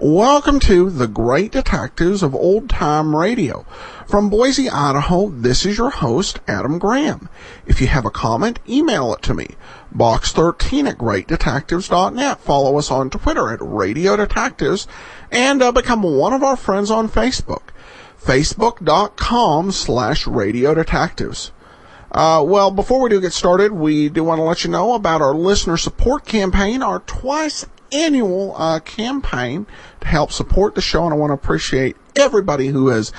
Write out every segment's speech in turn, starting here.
Welcome to the Great Detectives of Old Time Radio. From Boise, Idaho, this is your host, Adam Graham. If you have a comment, email it to me. box13@greatdetectives.net. Follow us on Twitter at Radio Detectives, and become one of our friends on Facebook. Facebook.com/Radio Detectives. Well, before we do get started, we do want to let you know about our listener support campaign, our twice annual campaign to help support the show, and I want to appreciate everybody who has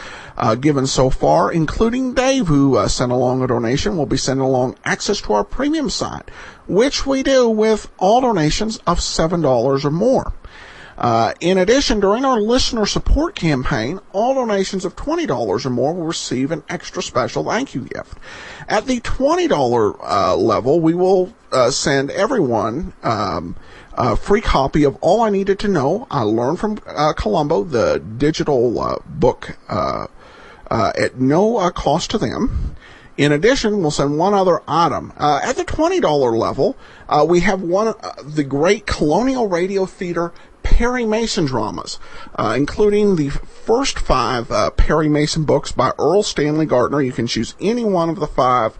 given so far, including Dave, who sent along a donation. We'll be sending along access to our premium site, which we do with all donations of $7 or more. In addition, during our listener support campaign, all donations of $20 or more will receive an extra special thank you gift. At the $20 level, we will send everyone a free copy of All I Needed to Know, I Learned from Columbo, the digital book at no cost to them. In addition, we'll send one other item. At the $20 level, we have the great Colonial Radio Theater Perry Mason dramas, including the first 5 Perry Mason books by Earl Stanley Gardner. You can choose any one of the 5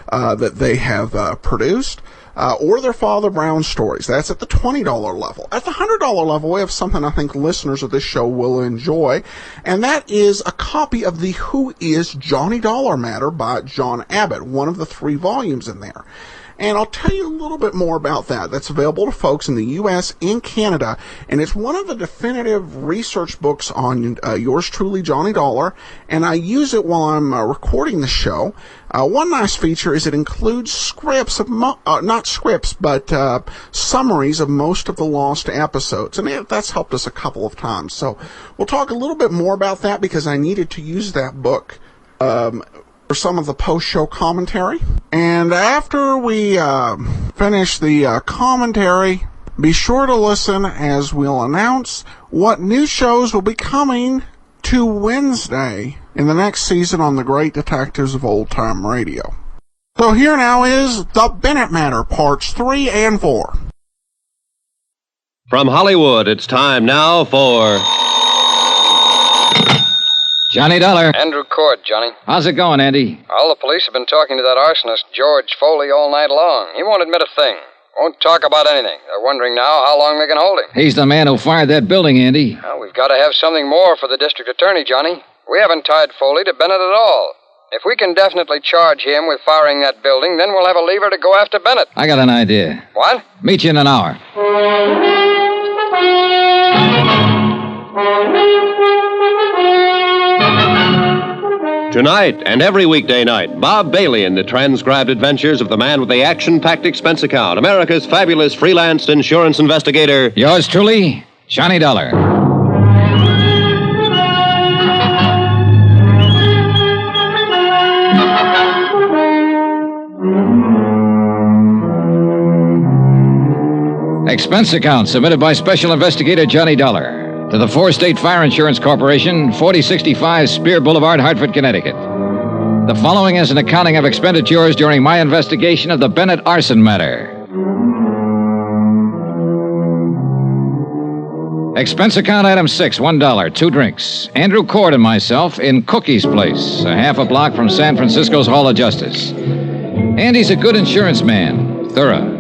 that they have produced. Or their Father Brown stories. That's at the $20 level. At the $100 level, we have something I think listeners of this show will enjoy, and that is a copy of the Who Is Johnny Dollar Matter by John Abbott, one of the 3 volumes in there. And I'll tell you a little bit more about that. That's available to folks in the U.S. and Canada, and it's one of the definitive research books on yours truly, Johnny Dollar, and I use it while I'm recording the show. One nice feature is it includes scripts of, not scripts, but summaries of most of the lost episodes, and that's helped us a couple of times. So we'll talk a little bit more about that because I needed to use that book for some of the post-show commentary. And after we finish the commentary, be sure to listen as we'll announce what new shows will be coming to Wednesday in the next season on the Great Detectives of Old Time Radio. So here now is The Bennett Matter, Parts 3 and 4. From Hollywood, it's time now for Johnny Dollar. Andrew Cord, Johnny. How's it going, Andy? All the police have been talking to that arsonist, George Foley, all night long. He won't admit a thing. Won't talk about anything. They're wondering now how long they can hold him. He's the man who fired that building, Andy. Well, we've got to have something more for the district attorney, Johnny. We haven't tied Foley to Bennett at all. If we can definitely charge him with firing that building, then we'll have a lever to go after Bennett. I got an idea. What? Meet you in an hour. Tonight and every weekday night, Bob Bailey in the transcribed adventures of the man with the action-packed expense account, America's fabulous freelance insurance investigator. Yours truly, Johnny Dollar. Expense account submitted by Special Investigator Johnny Dollar to the 4-State Fire Insurance Corporation, 4065 Spear Boulevard, Hartford, Connecticut. The following is an accounting of expenditures during my investigation of the Bennett arson matter. Expense account item 6, $1, 2 drinks. Andrew Cord and myself in Cookie's Place, a half a block from San Francisco's Hall of Justice. Andy's a good insurance man, thorough.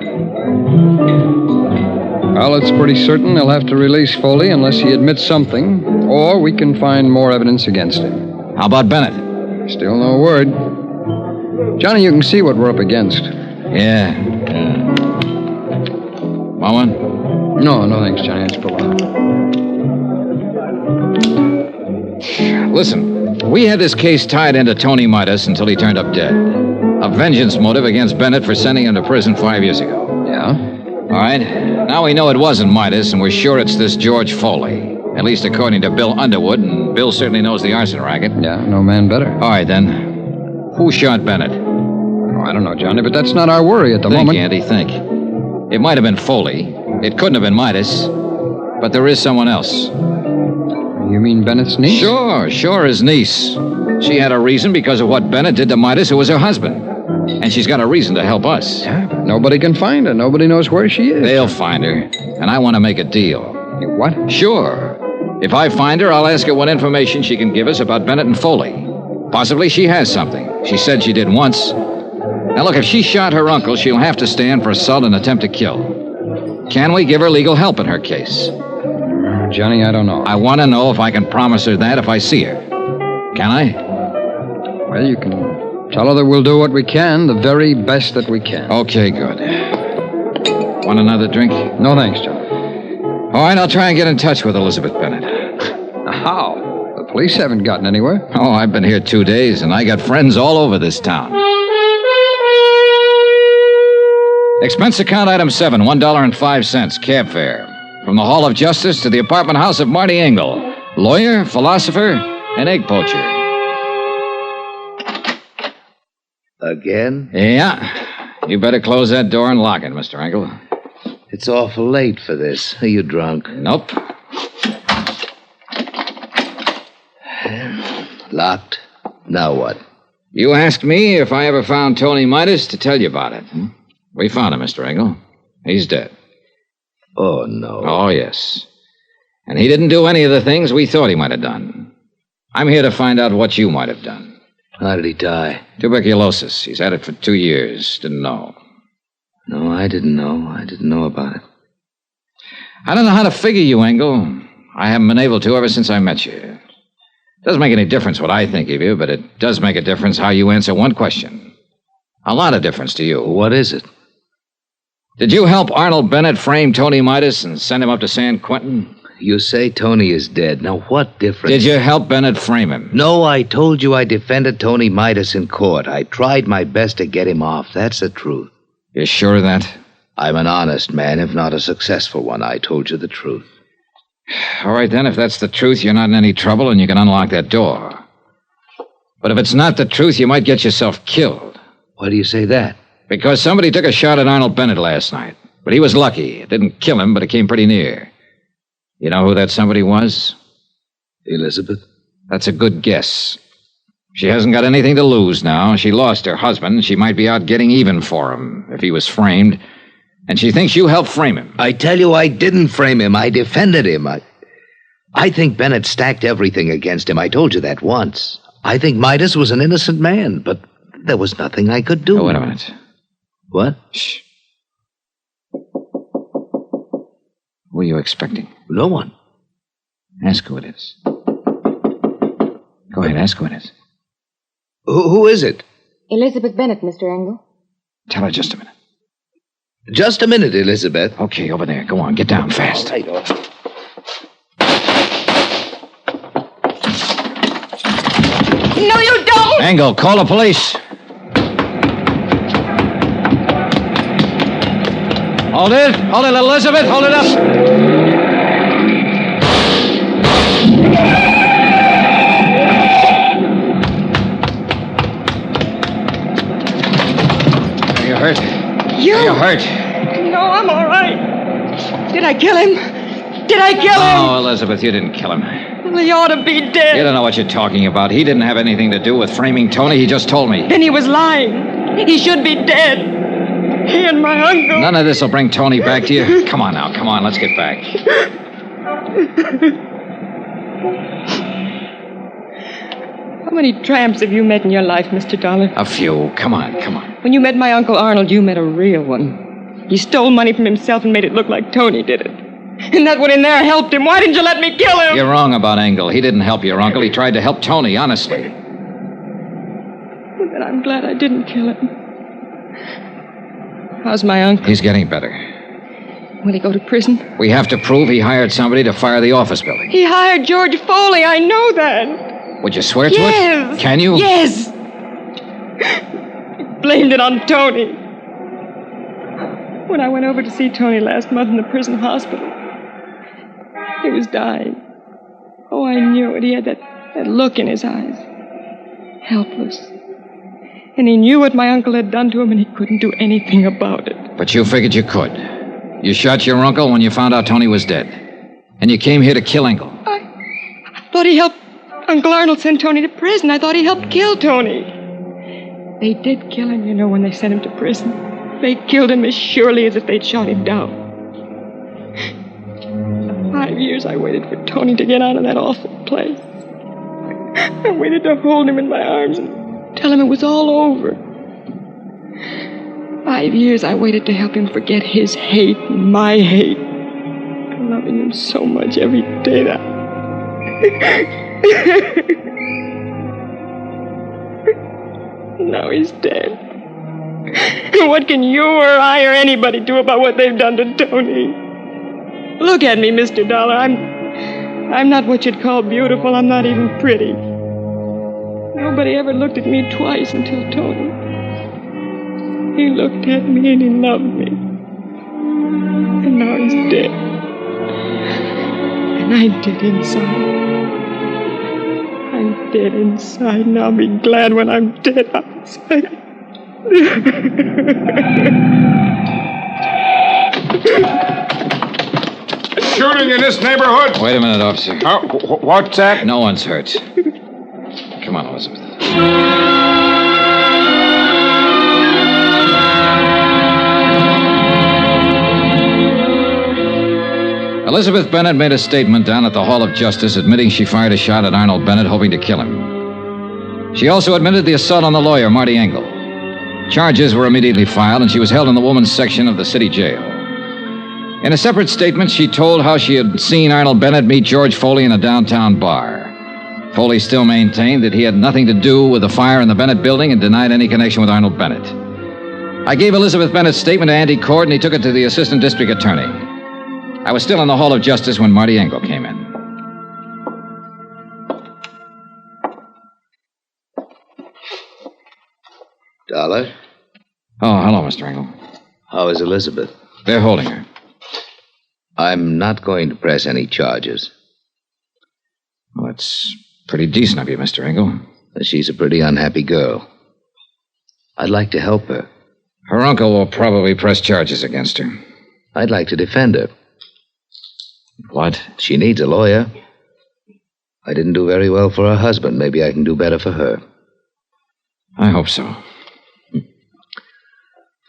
Well, it's pretty certain they'll have to release Foley unless he admits something, or we can find more evidence against him. How about Bennett? Still no word. Johnny, you can see what we're up against. Yeah. Want one? No, thanks, Johnny. Let's pull on. Listen, we had this case tied into Tony Midas until he turned up dead. A vengeance motive against Bennett for sending him to prison 5 years ago. Yeah? All right. Now we know it wasn't Midas, and we're sure it's this George Foley. At least according to Bill Underwood, and Bill certainly knows the arson racket. Yeah, no man better. All right, then. Who shot Bennett? Oh, I don't know, Johnny, but that's not our worry at the moment. Think, Andy, think. It might have been Foley. It couldn't have been Midas. But there is someone else. You mean Bennett's niece? Sure, his niece. She had a reason because of what Bennett did to Midas, who was her husband. And she's got a reason to help us. Yeah, but nobody can find her. Nobody knows where she is. They'll find her. And I want to make a deal. You what? Sure. If I find her, I'll ask her what information she can give us about Bennett and Foley. Possibly she has something. She said she did once. Now, look, if she shot her uncle, she'll have to stand for assault and attempt to kill. Can we give her legal help in her case? Johnny, I don't know. I want to know if I can promise her that if I see her. Can I? Well, you can tell her that we'll do what we can, the very best that we can. Okay, good. Want another drink? No, thanks, Johnny. All right, I'll try and get in touch with Elizabeth Bennett. How? The police haven't gotten anywhere. Oh, I've been here 2 days, and I got friends all over this town. Expense account item 7, $1.05, cab fare. From the Hall of Justice to the apartment house of Marty Engel, lawyer, philosopher, and egg poacher. Again? Yeah. You better close that door and lock it, Mr. Engel. It's awful late for this. Are you drunk? Nope. Locked? Now what? You asked me if I ever found Tony Midas to tell you about it. We found him, Mr. Engel. He's dead. Oh, no. Oh, yes. And he didn't do any of the things we thought he might have done. I'm here to find out what you might have done. How did he die? Tuberculosis. He's had it for 2 years. Didn't know. No, I didn't know. I didn't know about it. I don't know how to figure you, Engel. I haven't been able to ever since I met you. It doesn't make any difference what I think of you, but it does make a difference how you answer one question. A lot of difference to you. What is it? Did you help Arnold Bennett frame Tony Midas and send him up to San Quentin? You say Tony is dead. Now, what difference? Did you help Bennett frame him? No, I told you I defended Tony Midas in court. I tried my best to get him off. That's the truth. You sure of that? I'm an honest man, if not a successful one. I told you the truth. All right, then, if that's the truth, you're not in any trouble and you can unlock that door. But if it's not the truth, you might get yourself killed. Why do you say that? Because somebody took a shot at Arnold Bennett last night. But he was lucky. It didn't kill him, but it came pretty near. You know who that somebody was? Elizabeth? That's a good guess. She hasn't got anything to lose now. She lost her husband. She might be out getting even for him if he was framed. And she thinks you helped frame him. I tell you, I didn't frame him. I defended him. I think Bennett stacked everything against him. I told you that once. I think Midas was an innocent man, but there was nothing I could do. Oh, wait a minute. What? Shh. Who are you expecting? No one. Ask who it is. Go ahead, ask who it is. Who is it? Elizabeth Bennett, Mr. Engel. Tell her just a minute. Just a minute, Elizabeth. Okay, over there. Go on, get down fast. All right, all right. No, you don't! Engel, call the police. Hold it, Elizabeth, hold it up. Are you hurt? You? Are you hurt? No, I'm all right. Did I kill him? Did I kill him? Oh, Elizabeth, you didn't kill him. Well, he ought to be dead. You don't know what you're talking about. He didn't have anything to do with framing Tony. He just told me. Then he was lying. He should be dead. He and my uncle. None of this will bring Tony back to you. Come on now, come on, let's get back. How many tramps have you met in your life, Mr. Dollar? A few. Come on. When you met my Uncle Arnold, you met a real one. He stole money from himself and made it look like Tony did it. And that one in there helped him. Why didn't you let me kill him? You're wrong about Engel. He didn't help your uncle. He tried to help Tony, honestly. Well, then I'm glad I didn't kill him. How's my uncle? He's getting better. Will he go to prison? We have to prove he hired somebody to fire the office building. He hired George Foley. I know that. Would you swear to Yes. it? Can you? Yes. He blamed it on Tony. When I went over to see Tony last month in the prison hospital, he was dying. Oh, I knew it. He had that look in his eyes. Helpless. And he knew what my uncle had done to him, and he couldn't do anything about it. But you figured you could. You shot your uncle when you found out Tony was dead. And you came here to kill Engel. I thought he helped Uncle Arnold send Tony to prison. I thought he helped kill Tony. They did kill him, when they sent him to prison. They killed him as surely as if they'd shot him down. 5 years I waited for Tony to get out of that awful place. I waited to hold him in my arms and tell him it was all over. 5 years I waited to help him forget his hate and my hate. Loving him so much every day that... Now he's dead. What can you or I or anybody do about what they've done to Tony? Look at me, Mr. Dollar. I'm not what you'd call beautiful. I'm not even pretty. Nobody ever looked at me twice until Tony. He looked at me and he loved me. And now he's dead. And I'm dead inside. I'm dead inside, and I'll be glad when I'm dead outside. Shooting in this neighborhood? Wait a minute, officer. What's that? No one's hurt. Come on, Elizabeth. Elizabeth Bennett made a statement down at the Hall of Justice admitting she fired a shot at Arnold Bennett, hoping to kill him. She also admitted the assault on the lawyer, Marty Engel. Charges were immediately filed, and she was held in the women's section of the city jail. In a separate statement, she told how she had seen Arnold Bennett meet George Foley in a downtown bar. Foley still maintained that he had nothing to do with the fire in the Bennett building and denied any connection with Arnold Bennett. I gave Elizabeth Bennett's statement to Andy Cord, and he took it to the assistant district attorney. I was still in the Hall of Justice when Marty Engel came in. Dollar? Oh, hello, Mr. Engel. How is Elizabeth? They're holding her. I'm not going to press any charges. Well, that's pretty decent of you, Mr. Engel. She's a pretty unhappy girl. I'd like to help her. Her uncle will probably press charges against her. I'd like to defend her. What? She needs a lawyer. I didn't do very well for her husband. Maybe I can do better for her. I hope so.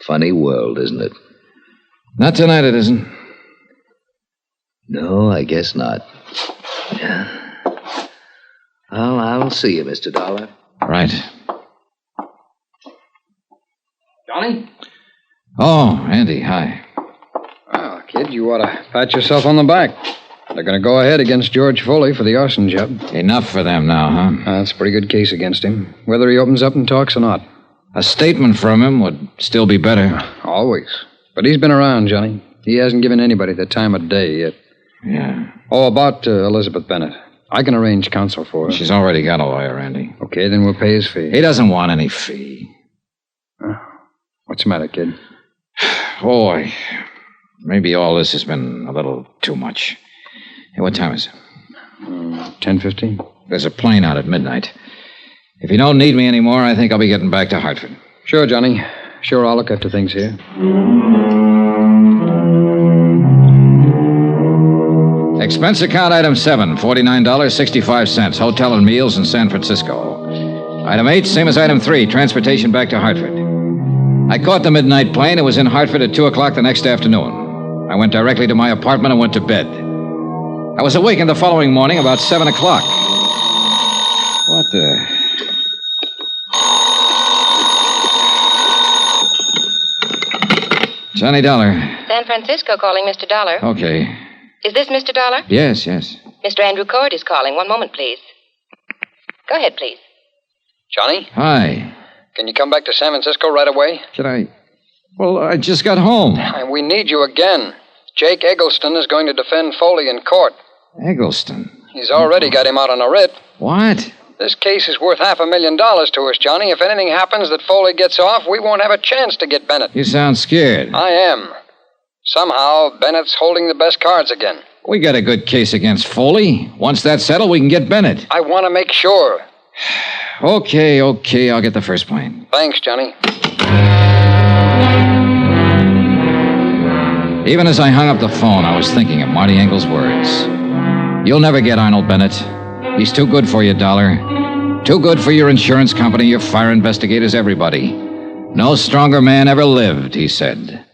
Funny world, isn't it? Not tonight, it isn't. No, I guess not. Yeah. Well, I'll see you, Mr. Dollar. Right. Johnny? Oh, Andy, hi. Well, kid, you ought to pat yourself on the back. They're going to go ahead against George Foley for the arson job. Enough for them now, huh? That's a pretty good case against him, whether he opens up and talks or not. A statement from him would still be better. Always. But he's been around, Johnny. He hasn't given anybody the time of day yet. Yeah. Oh, about Elizabeth Bennett. I can arrange counsel for her. She's already got a lawyer, Andy. Okay, then we'll pay his fee. He doesn't want any fee. What's the matter, kid? Boy, maybe all this has been a little too much. Hey, what time is it? 10:15. There's a plane out at midnight. If you don't need me anymore, I think I'll be getting back to Hartford. Sure, Johnny. Sure, I'll look after things here. Expense account item 7, $49.65. Hotel and meals in San Francisco. Item 8, same as item 3, transportation back to Hartford. I caught the midnight plane and was in Hartford at 2 o'clock the next afternoon. I went directly to my apartment and went to bed. I was awakened the following morning about 7 o'clock. What the... Johnny Dollar. San Francisco calling, Mr. Dollar. Okay. Is this Mr. Dollar? Yes, yes. Mr. Andrew Cord is calling. One moment, please. Go ahead, please. Johnny, Hi. can you come back to San Francisco right away? Should I... Well, I just got home. We need you again. Jake Eggleston is going to defend Foley in court. Eggleston. He's already got him out on a writ. What? This case is worth $500,000 to us, Johnny. If anything happens that Foley gets off, we won't have a chance to get Bennett. You sound scared. I am. Somehow, Bennett's holding the best cards again. We got a good case against Foley. Once that's settled, we can get Bennett. I want to make sure. Okay, I'll get the first plane. Thanks, Johnny. Even as I hung up the phone, I was thinking of Marty Engel's words. You'll never get Arnold Bennett. He's too good for you, Dollar. Too good for your insurance company, your fire investigators, everybody. No stronger man ever lived, he said.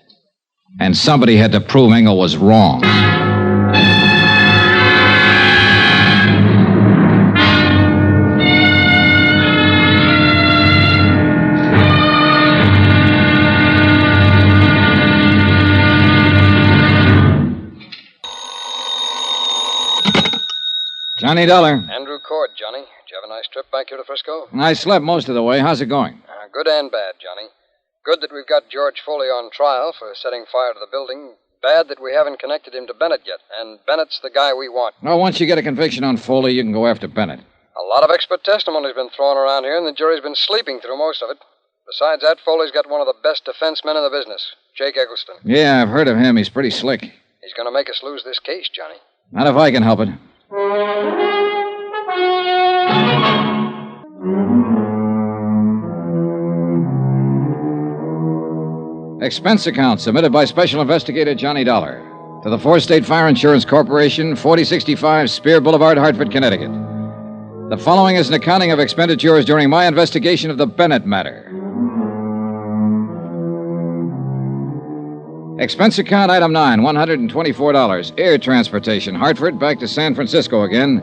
And somebody had to prove Engel was wrong. Johnny Dollar. Andrew Cord, Johnny. Did you have a nice trip back here to Frisco? I slept most of the way. How's it going? Good and bad, Johnny. Good that we've got George Foley on trial for setting fire to the building. Bad that we haven't connected him to Bennett yet. And Bennett's the guy we want. Well, once you get a conviction on Foley, you can go after Bennett. A lot of expert testimony's been thrown around here, and the jury's been sleeping through most of it. Besides that, Foley's got one of the best defense men in the business, Jake Eggleston. Yeah, I've heard of him. He's pretty slick. He's going to make us lose this case, Johnny. Not if I can help it. Expense account submitted by Special Investigator Johnny Dollar to the Fourth State Fire Insurance Corporation, 4065 Spear Boulevard, Hartford, Connecticut. The following is an accounting of expenditures during my investigation of the Bennett matter. Expense account item 9, $124. Air transportation, Hartford back to San Francisco again.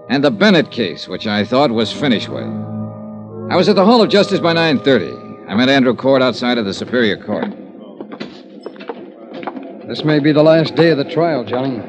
And the Bennett case, which I thought was finished with. I was at the Hall of Justice by 9:30. I met Andrew Cord outside of the Superior Court. This may be the last day of the trial, Johnny.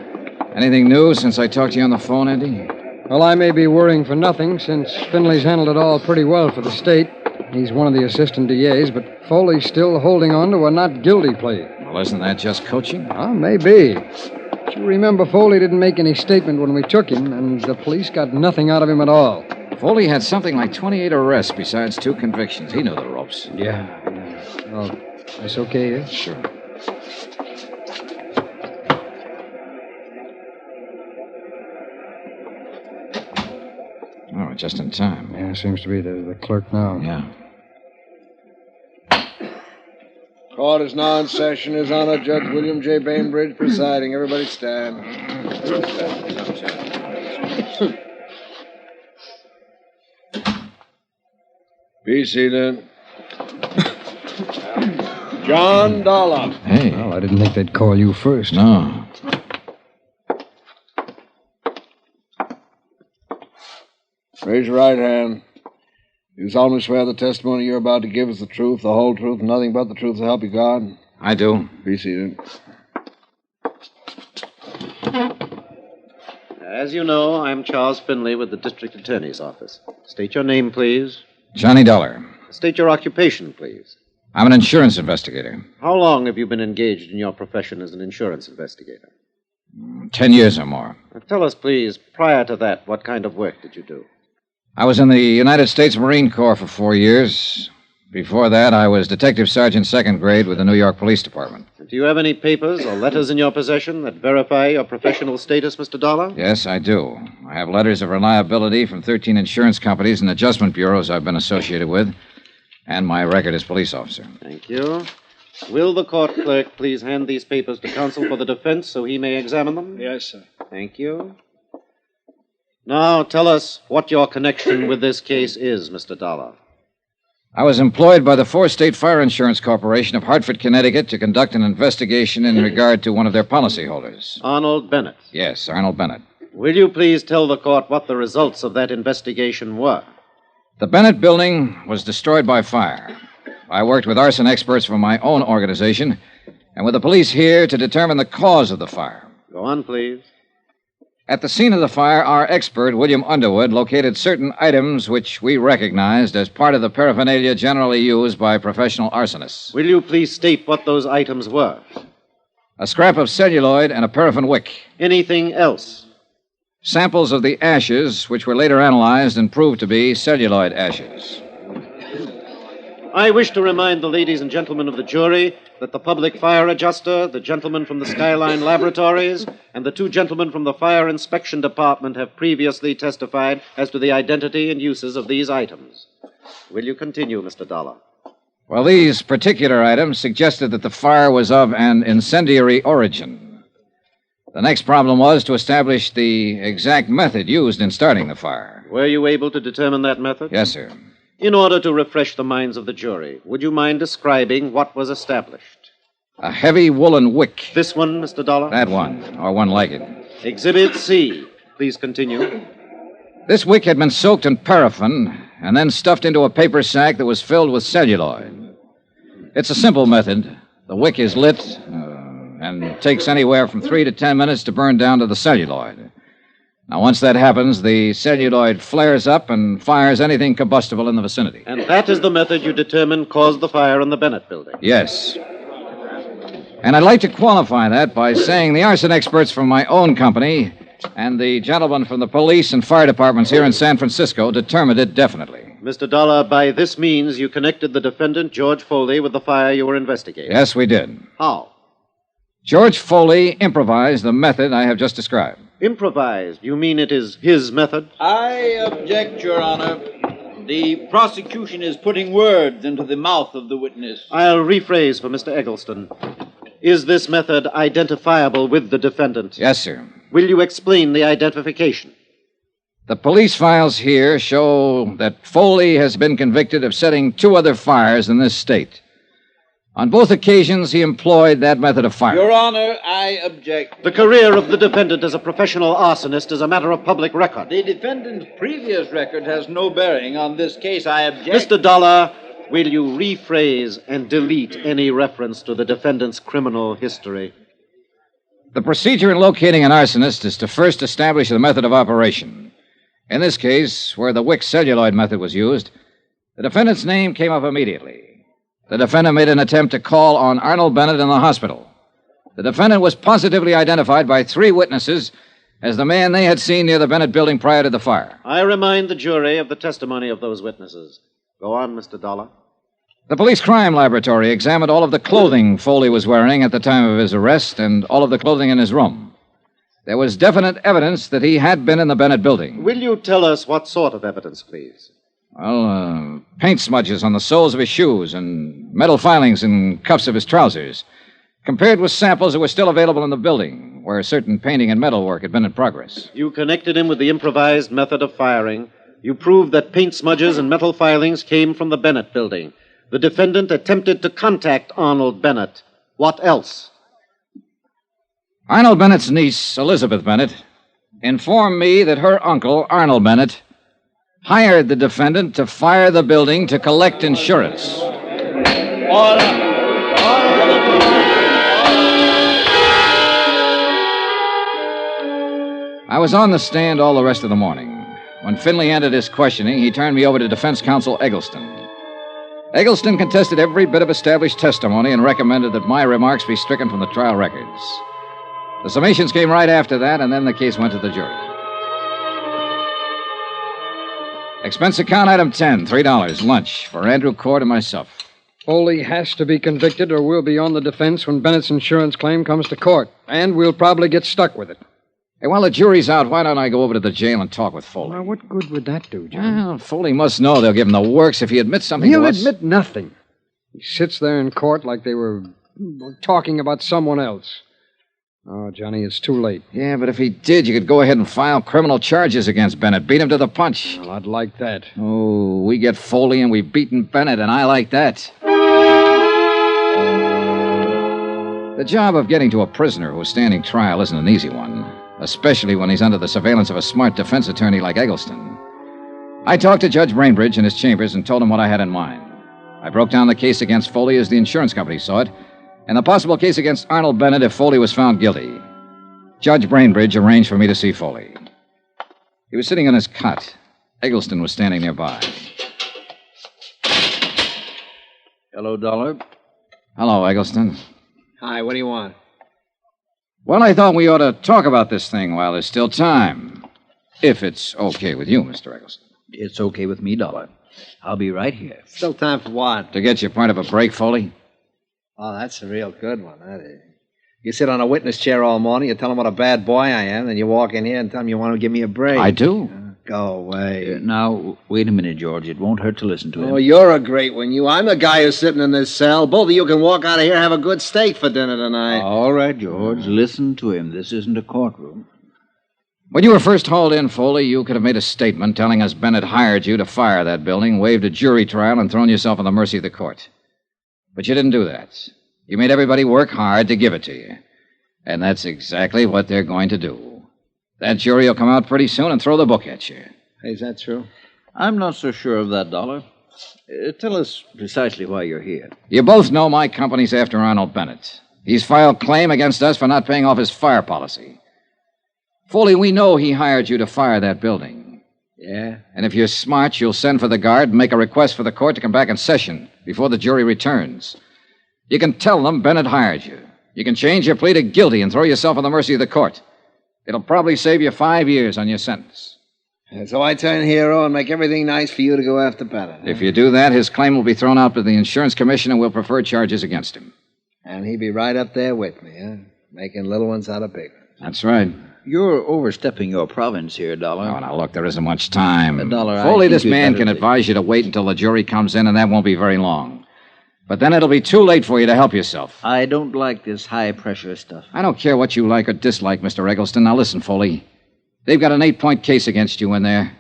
Anything new since I talked to you on the phone, Andy? Well, I may be worrying for nothing, since Finley's handled it all pretty well for the state. He's one of the assistant DAs, but Foley's still holding on to a not guilty plea. Well, isn't that just coaching? Well, maybe. But you remember Foley didn't make any statement when we took him, and the police got nothing out of him at all. Foley had something like 28 arrests besides 2 convictions. He knew the ropes. Yeah. Oh, that's okay, yeah? Sure. Oh, just in time. Yeah, seems to be the clerk now. Yeah. Court is now in session. His Honor, Judge William J. Bainbridge presiding. Everybody stand. Be seated. John Dollar. Hey. Well, I didn't think they'd call you first. No. Raise your right hand. You solemnly swear the testimony you're about to give is the truth, the whole truth, and nothing but the truth, so help you God? I do. Be seated. As you know, I'm Charles Finley with the District Attorney's Office. State your name, please. Johnny Dollar. State your occupation, please. I'm an insurance investigator. How long have you been engaged in your profession as an insurance investigator? 10 years or more. Now, tell us, please, prior to that, what kind of work did you do? I was in the United States Marine Corps for 4 years. Before that, I was Detective Sergeant 2nd grade with the New York Police Department. Do you have any papers or letters in your possession that verify your professional status, Mr. Dollar? Yes, I do. I have letters of reliability from 13 insurance companies and adjustment bureaus I've been associated with, and my record as police officer. Thank you. Will the court clerk please hand these papers to counsel for the defense so he may examine them? Yes, sir. Thank you. Now, tell us what your connection with this case is, Mr. Dollar. I was employed by the Fourth State Fire Insurance Corporation of Hartford, Connecticut, to conduct an investigation in regard to one of their policyholders. Arnold Bennett. Yes, Arnold Bennett. Will you please tell the court what the results of that investigation were? The Bennett building was destroyed by fire. I worked with arson experts from my own organization and with the police here to determine the cause of the fire. Go on, please. At the scene of the fire, our expert, William Underwood, located certain items which we recognized as part of the paraphernalia generally used by professional arsonists. Will you please state what those items were? A scrap of celluloid and a paraffin wick. Anything else? Samples of the ashes, which were later analyzed and proved to be celluloid ashes. I wish to remind the ladies and gentlemen of the jury that the public fire adjuster, the gentleman from the Skyline Laboratories, and the two gentlemen from the Fire Inspection Department have previously testified as to the identity and uses of these items. Will you continue, Mr. Dollar? Well, these particular items suggested that the fire was of an incendiary origin. The next problem was to establish the exact method used in starting the fire. Were you able to determine that method? Yes, sir. In order to refresh the minds of the jury, would you mind describing what was established? A heavy woolen wick. This one, Mr. Dollar? That one, or one like it. Exhibit C. Please continue. This wick had been soaked in paraffin and then stuffed into a paper sack that was filled with celluloid. It's a simple method. The wick is lit and takes anywhere from 3 to 10 minutes to burn down to the celluloid. Now, once that happens, the celluloid flares up and fires anything combustible in the vicinity. And that is the method you determined caused the fire in the Bennett building? Yes. And I'd like to qualify that by saying the arson experts from my own company and the gentlemen from the police and fire departments here in San Francisco determined it definitely. Mr. Dollar, by this means you connected the defendant, George Foley, with the fire you were investigating? Yes, we did. How? George Foley improvised the method I have just described. Improvised? You mean it is his method? I object, Your Honor. The prosecution is putting words into the mouth of the witness. I'll rephrase for Mr. Eggleston. Is this method identifiable with the defendant? Yes, sir. Will you explain the identification? The police files here show that Foley has been convicted of setting 2 other fires in this state. On both occasions, he employed that method of fire. Your Honor, I object. The career of the defendant as a professional arsonist is a matter of public record. The defendant's previous record has no bearing on this case. I object. Mr. Dollar, will you rephrase and delete any reference to the defendant's criminal history? The procedure in locating an arsonist is to first establish the method of operation. In this case, where the wick celluloid method was used, the defendant's name came up immediately. The defendant made an attempt to call on Arnold Bennett in the hospital. The defendant was positively identified by 3 witnesses as the man they had seen near the Bennett building prior to the fire. I remind the jury of the testimony of those witnesses. Go on, Mr. Dollar. The police crime laboratory examined all of the clothing Foley was wearing at the time of his arrest and all of the clothing in his room. There was definite evidence that he had been in the Bennett building. Will you tell us what sort of evidence, please? Well, paint smudges on the soles of his shoes and metal filings and cuffs of his trousers, compared with samples that were still available in the building, where certain painting and metal work had been in progress. You connected him with the improvised method of firing. You proved that paint smudges and metal filings came from the Bennett building. The defendant attempted to contact Arnold Bennett. What else? Arnold Bennett's niece, Elizabeth Bennett, informed me that her uncle, Arnold Bennett, hired the defendant to fire the building to collect insurance. I was on the stand all the rest of the morning. When Finley ended his questioning, he turned me over to defense counsel Eggleston. Eggleston contested every bit of established testimony and recommended that my remarks be stricken from the trial records. The summations came right after that, and then the case went to the jury. Expense account item 10, $3, lunch for Andrew Cord and myself. Foley has to be convicted or we'll be on the defense when Bennett's insurance claim comes to court. And we'll probably get stuck with it. Hey, while the jury's out, why don't I go over to the jail and talk with Foley? Now, what good would that do, John? Well, Foley must know they'll give him the works if he admits something He'll to us. admit nothing. He sits there in court like they were talking about someone else. Oh, Johnny, it's too late. Yeah, but if he did, you could go ahead and file criminal charges against Bennett. Beat him to the punch. Well, I'd like that. Oh, we get Foley and we've beaten Bennett, and I like that. The job of getting to a prisoner who's standing trial isn't an easy one, especially when he's under the surveillance of a smart defense attorney like Eggleston. I talked to Judge Brainbridge in his chambers and told him what I had in mind. I broke down the case against Foley as the insurance company saw it, and the possible case against Arnold Bennett if Foley was found guilty. Judge Brainbridge arranged for me to see Foley. He was sitting on his cot. Eggleston was standing nearby. Hello, Dollar. Hello, Eggleston. Hi, what do you want? Well, I thought we ought to talk about this thing while there's still time. If it's okay with you, Mr. Eggleston. It's okay with me, Dollar. I'll be right here. Still time for what? To get your point of a break, Foley? Oh, that's a real good one, that is. You sit on a witness chair all morning, you tell them what a bad boy I am, then you walk in here and tell them you want to give me a break. I do. Go away. Now, wait a minute, George. It won't hurt to listen to him. Oh, you're a great one, you. I'm the guy who's sitting in this cell. Both of you can walk out of here and have a good steak for dinner tonight. All right, George. Listen to him. This isn't a courtroom. When you were first hauled in, Foley, you could have made a statement telling us Bennett hired you to fire that building, waived a jury trial, and thrown yourself on the mercy of the court. But you didn't do that. You made everybody work hard to give it to you. And that's exactly what they're going to do. That jury will come out pretty soon and throw the book at you. Hey, is that true? I'm not so sure of that, Dollar. Tell us precisely why you're here. You both know my company's after Arnold Bennett. He's filed claim against us for not paying off his fire policy. Foley, we know he hired you to fire that building. Yeah? And if you're smart, you'll send for the guard and make a request for the court to come back in session before the jury returns. You can tell them Bennett hired you. You can change your plea to guilty and throw yourself on the mercy of the court. It'll probably save you 5 years on your sentence. And so I turn hero and make everything nice for you to go after Bennett. If you do that, his claim will be thrown out by the insurance commission and we'll prefer charges against him. And he'd be right up there with me, huh? Making little ones out of big ones. That's right. You're overstepping your province here, Dollar. Oh, now, look, there isn't much time. Dollar, Foley, I think this you'd man better can advise you to wait until the jury comes in, and that won't be very long. But then it'll be too late for you to help yourself. I don't like this high-pressure stuff. I don't care what you like or dislike, Mr. Eggleston. Now, listen, Foley. They've got an 8-point case against you in there.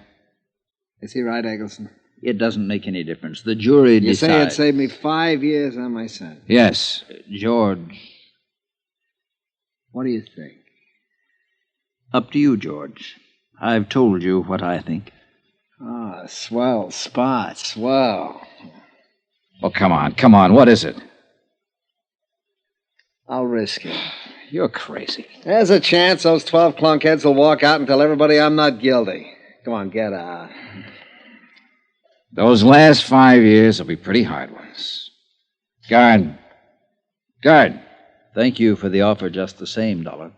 Is he right, Eggleston? It doesn't make any difference. The jury You decides. say it saved me 5 years on my sentence. Yes. George. What do you think? Up to you, George. I've told you what I think. Ah, swell spot, swell. Well, come on. What is it? I'll risk it. You're crazy. There's a chance those 12 clunkheads will walk out and tell everybody I'm not guilty. Come on, get out. Those last 5 years will be pretty hard ones. Guard. Thank you for the offer just the same, Dollar.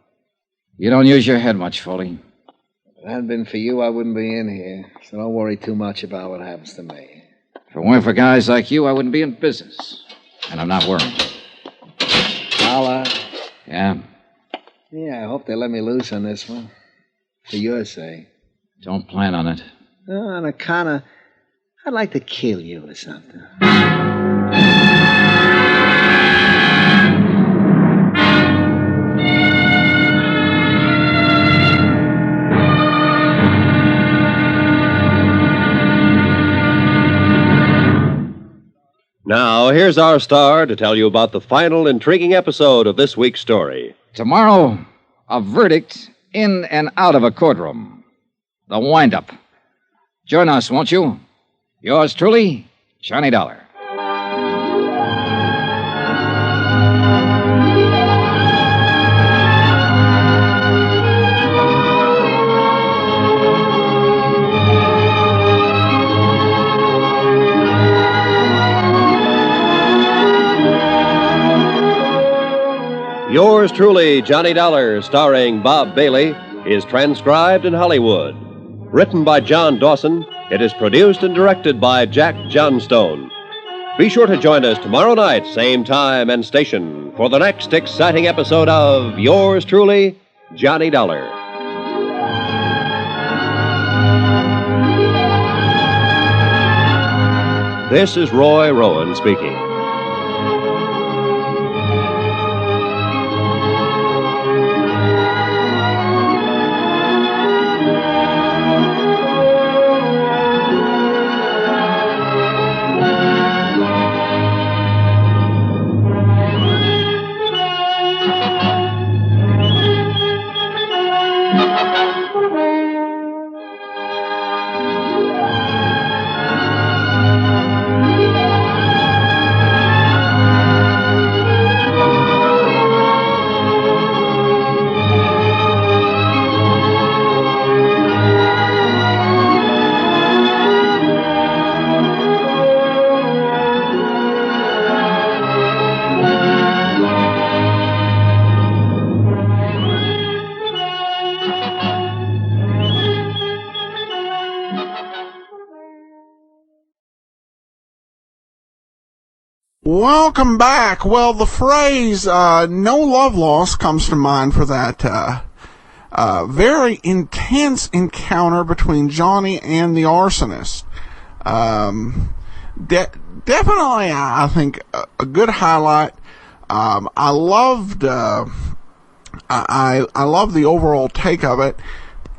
You don't use your head much, Foley. If it hadn't been for you, I wouldn't be in here. So don't worry too much about what happens to me. If it weren't for guys like you, I wouldn't be in business. And I'm not worried. Dollar. Yeah? Yeah, I hope they let me loose on this one. For your sake. Don't plan on it. On account of... I'd like to kill you or something. Now, here's our star to tell you about the final intriguing episode of this week's story. Tomorrow, a verdict in and out of a courtroom. The wind-up. Join us, won't you? Yours truly, Johnny Dollar. Yours truly, Johnny Dollar, starring Bob Bailey, is transcribed in Hollywood. Written by John Dawson, it is produced and directed by Jack Johnstone. Be sure to join us tomorrow night, same time and station, for the next exciting episode of Yours truly, Johnny Dollar. This is Roy Rowan speaking. Welcome back. Well, the phrase no love lost comes to mind for that very intense encounter between Johnny and the arsonist. Definitely, I think, a good highlight. I loved I love the overall take of it.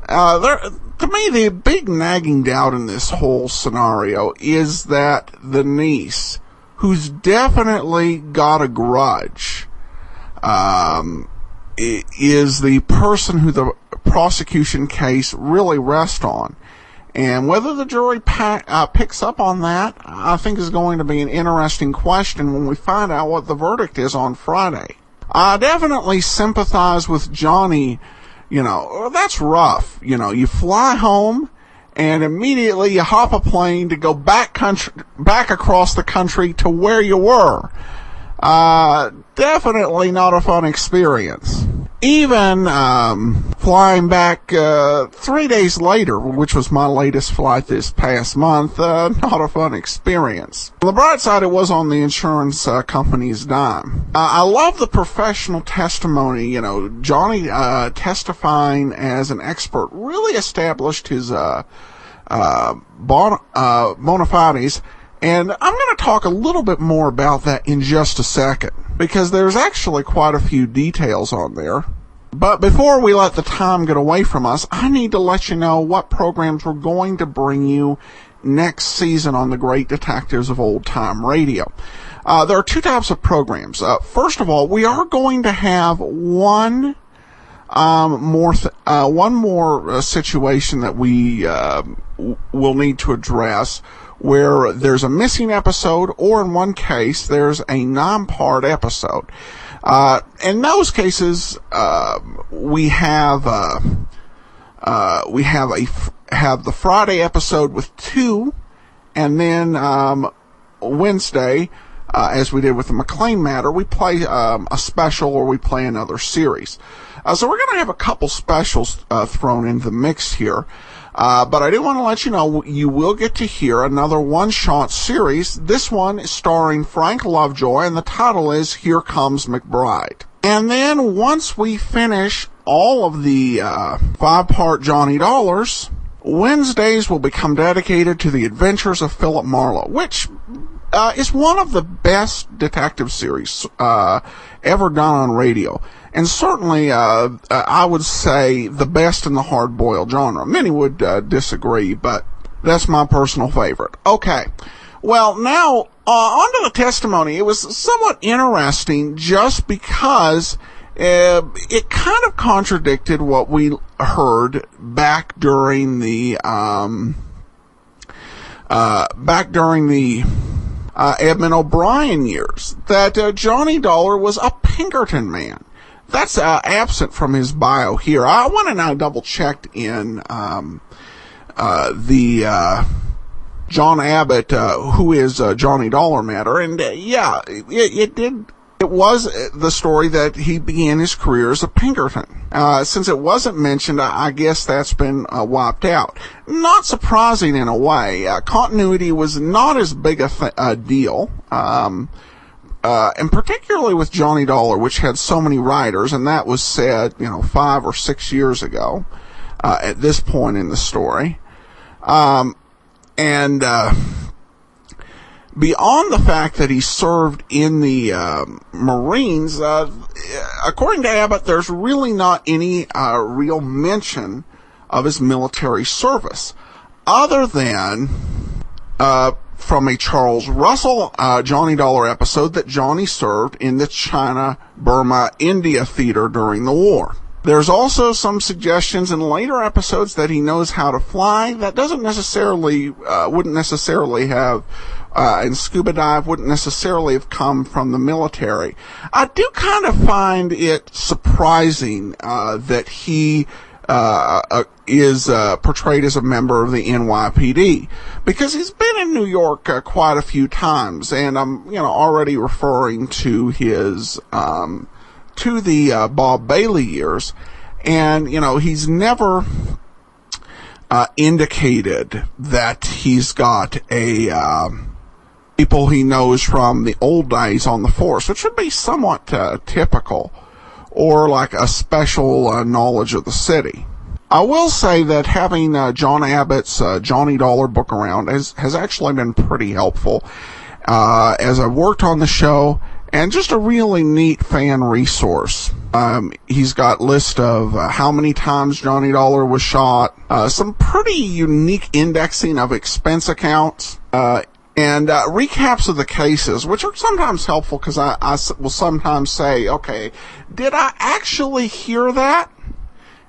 To me, the big nagging doubt in this whole scenario is that the niece, who's definitely got a grudge, is the person who the prosecution case really rests on. And whether the jury picks up on that, I think is going to be an interesting question when we find out what the verdict is on Friday. I definitely sympathize with Johnny. You know, that's rough. You know, you fly home and immediately you hop a plane to go back across the country to where you were. Definitely not a fun experience. Even flying back 3 days later, which was my latest flight this past month, not a fun experience. On the bright side, it was on the insurance company's dime. I love the professional testimony. You know, Johnny testifying as an expert really established his bona fides. And I'm going to talk a little bit more about that in just a second, because there's actually quite a few details on there. But before we let the time get away from us, I need to let you know what programs we're going to bring you next season on the Great Detectives of Old Time Radio. There are two types of programs. First of all, we are going to have one more situation that we will need to address, where there's a missing episode, or in one case, there's a non-part episode. In those cases, we have the Friday episode with 2, and then Wednesday, as we did with the McLean matter, we play a special, or we play another series. So we're going to have a couple specials thrown into the mix here. But I do want to let you know you will get to hear another one-shot series. This one is starring Frank Lovejoy, and the title is Here Comes McBride. And then once we finish all of the 5-part Johnny Dollars, Wednesdays will become dedicated to the adventures of Philip Marlowe, which is one of the best detective series ever done on radio. And certainly, I would say the best in the hard-boiled genre. Many would disagree, but that's my personal favorite. Okay. Well, now, on to the testimony. It was somewhat interesting just because it kind of contradicted what we heard back during the Edmund O'Brien years, that Johnny Dollar was a Pinkerton man. That's absent from his bio here. I went and I double-checked in the John Abbott, who is Johnny Dollar matter, and yeah, it was the story that he began his career as a Pinkerton. Since it wasn't mentioned, I guess that's been wiped out. Not surprising in a way. Continuity was not as big a deal. And particularly with Johnny Dollar, which had so many writers, and that was said, 5 or 6 years ago, at this point in the story. And beyond the fact that he served in the Marines, according to Abbott, there's really not any real mention of his military service, other than from a Charles Russell Johnny Dollar episode that Johnny served in the China, Burma, India theater during the war. There's also some suggestions in later episodes that he knows how to fly. That wouldn't necessarily have, and scuba dive wouldn't necessarily have come from the military. I do kind of find it surprising that he is portrayed as a member of the NYPD, because he's been in New York quite a few times, and I'm already referring to his to the Bob Bailey years, and he's never indicated that he's got a people he knows from the old days on the force, which would be somewhat typical, or like a special knowledge of the city. I will say that having John Abbott's Johnny Dollar book around has actually been pretty helpful as I've worked on the show, and just a really neat fan resource. He's got list of how many times Johnny Dollar was shot, some pretty unique indexing of expense accounts, and recaps of the cases, which are sometimes helpful because I will sometimes say, okay, did I actually hear that?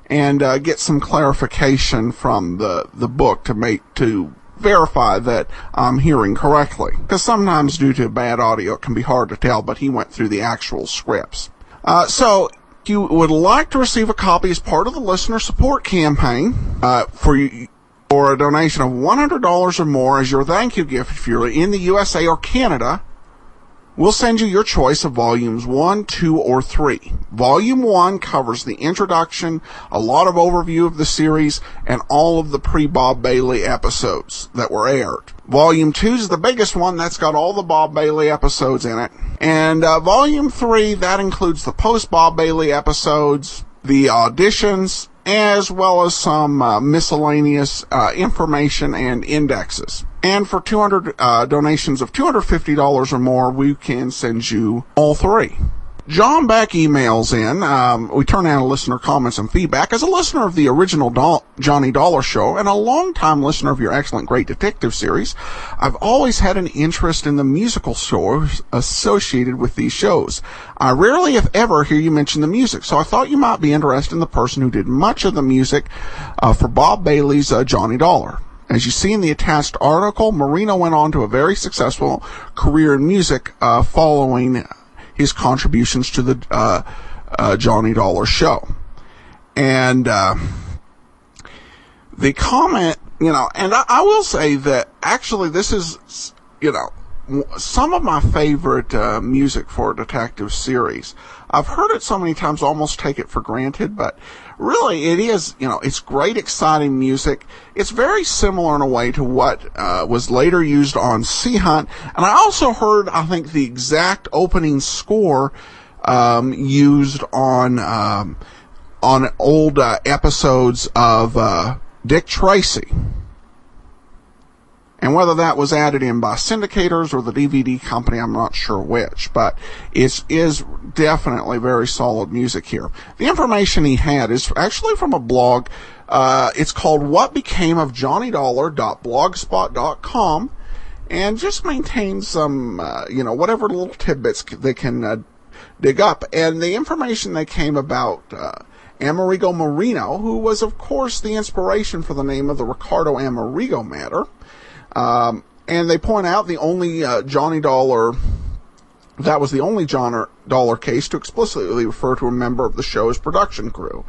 And get some clarification from the book to verify that I'm hearing correctly. Because sometimes due to bad audio, it can be hard to tell, but he went through the actual scripts. So, if you would like to receive a copy as part of the listener support campaign, for a donation of $100 or more as your thank you gift if you're in the USA or Canada, we'll send you your choice of volumes 1, 2, or 3. Volume 1 covers the introduction, a lot of overview of the series, and all of the pre-Bob Bailey episodes that were aired. Volume 2 is the biggest one. That's got all the Bob Bailey episodes in it. And Volume 3, that includes the post-Bob Bailey episodes, the auditions, as well as some miscellaneous information and indexes. And for 200 donations of $250 or more, we can send you all 3. John Beck emails in. We turn out listener comments and feedback. As a listener of the original Johnny Dollar Show and a longtime listener of your excellent Great Detective series, I've always had an interest in the musical scores associated with these shows. I rarely, if ever, hear you mention the music, so I thought you might be interested in the person who did much of the music for Bob Bailey's Johnny Dollar. As you see in the attached article, Marino went on to a very successful career in music following his contributions to the Johnny Dollar Show. And the comment, and I will say that actually this is, some of my favorite music for a detective series. I've heard it so many times, almost take it for granted, but really it is, it's great, exciting music. It's very similar in a way to what was later used on Sea Hunt. And I also heard, I think, the exact opening score used on old episodes of Dick Tracy. And whether that was added in by syndicators or the DVD company, I'm not sure which, but it is definitely very solid music here. The information he had is actually from a blog. It's called What Became of JohnnyDollar.blogspot.com, and just maintains some, whatever little tidbits they can dig up. And the information they came about Amerigo Marino, who was, of course, the inspiration for the name of the Ricardo Amerigo matter. And they point out the only Johnny Dollar, that was the only Johnny Dollar case to explicitly refer to a member of the show's production crew.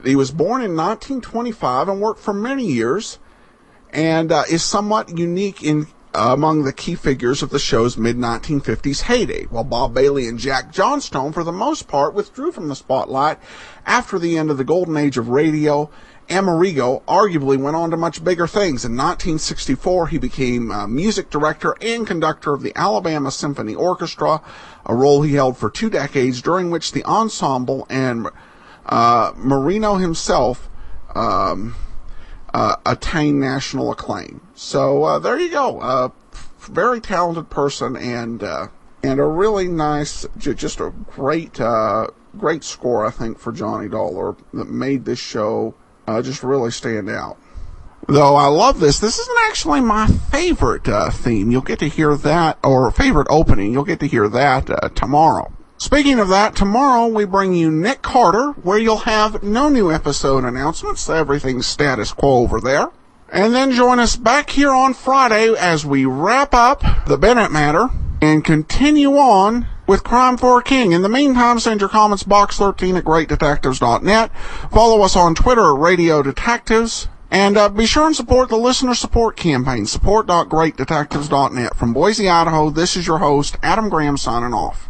He was born in 1925 and worked for many years, and is somewhat unique in among the key figures of the show's mid-1950s heyday, while Bob Bailey and Jack Johnstone, for the most part, withdrew from the spotlight after the end of the golden age of radio. Amerigo arguably went on to much bigger things. In 1964, he became music director and conductor of the Alabama Symphony Orchestra, a role he held for 2 decades, during which the ensemble and Marino himself attained national acclaim. So there you go. Very talented person, and a really nice, just a great score, I think, for Johnny Dollar that made this show just really stand out. Though I love this isn't actually my favorite theme. You'll get to hear that, or favorite opening. You'll get to hear that tomorrow. Speaking of that, tomorrow we bring you Nick Carter, where you'll have no new episode announcements. Everything's status quo over there. And then join us back here on Friday as we wrap up the Bennett matter and continue on with Crime for a King. In the meantime, send your comments box13 at greatdetectives.net. Follow us on Twitter at Radio Detectives. And be sure and support the listener support campaign, support.greatdetectives.net. From Boise, Idaho, this is your host, Adam Graham, signing off.